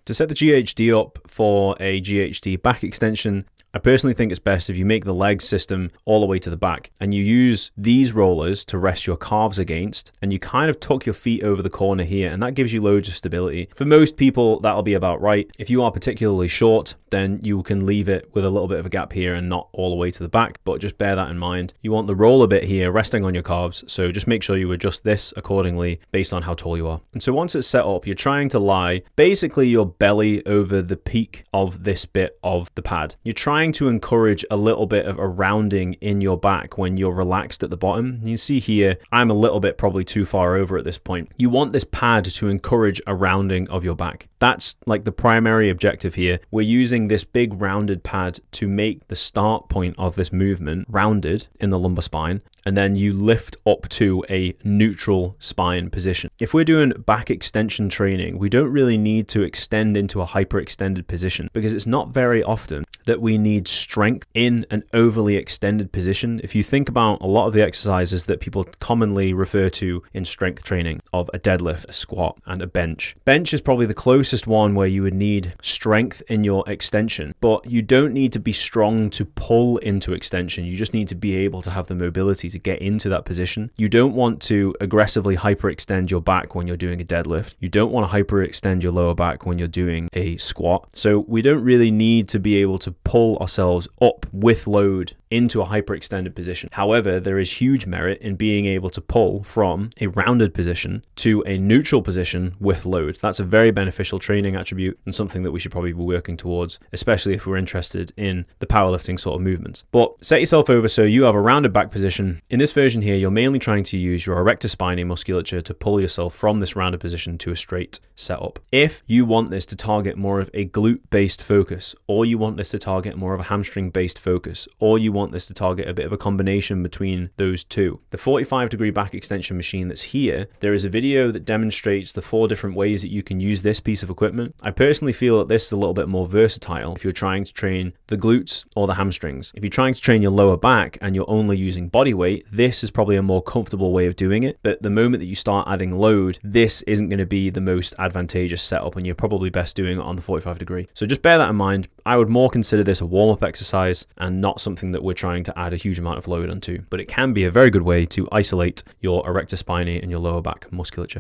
To set the GHD up for a GHD back extension, I personally think it's best if you make the leg system all the way to the back and you use these rollers to rest your calves against, and you kind of tuck your feet over the corner here, and that gives you loads of stability. For most people, that'll be about right. If you are particularly short, then you can leave it with a little bit of a gap here and not all the way to the back, but just bear that in mind. You want the roller bit here resting on your calves, so just make sure you adjust this accordingly based on how tall you are. And so once it's set up, you're trying to lie basically your belly over the peak of this bit of the pad. You're trying to encourage a little bit of a rounding in your back when you're relaxed at the bottom. You see here, I'm a little bit probably too far over at this point. You want this pad to encourage a rounding of your back. That's like the primary objective here. We're using this big rounded pad to make the start point of this movement rounded in the lumbar spine, and then you lift up to a neutral spine position. If we're doing back extension training, we don't really need to extend into a hyperextended position because it's not very often that we need strength in an overly extended position. If you think about a lot of the exercises that people commonly refer to in strength training of a deadlift, a squat, and a bench. Bench is probably the closest one where you would need strength in your extension, but you don't need to be strong to pull into extension. You just need to be able to have the mobility to get into that position. You don't want to aggressively hyperextend your back when you're doing a deadlift. You don't want to hyperextend your lower back when you're doing a squat. So we don't really need to be able to pull ourselves up with load into a hyperextended position. However, there is huge merit in being able to pull from a rounded position to a neutral position with load. That's a very beneficial training attribute and something that we should probably be working towards, especially if we're interested in the powerlifting sort of movements. But set yourself over so you have a rounded back position. In this version here, you're mainly trying to use your erector spinae musculature to pull yourself from this rounded position to a straight setup. If you want this to target more of a glute-based focus, or you want this to target more of a hamstring-based focus, or you want this to target a bit of a combination between those two, the 45-degree back extension machine that's here, there is a video that demonstrates the 4 different ways that you can use this piece of equipment. I personally feel that this is a little bit more versatile if you're trying to train the glutes or the hamstrings. If you're trying to train your lower back and you're only using body weight, this is probably a more comfortable way of doing it. But the moment that you start adding load, this isn't going to be the most advantageous setup, and you're probably best doing it on the 45 degree. So just bear that in mind. I would more consider this a warm-up exercise and not something that we're trying to add a huge amount of load onto, but it can be a very good way to isolate your erector spinae and your lower back musculature.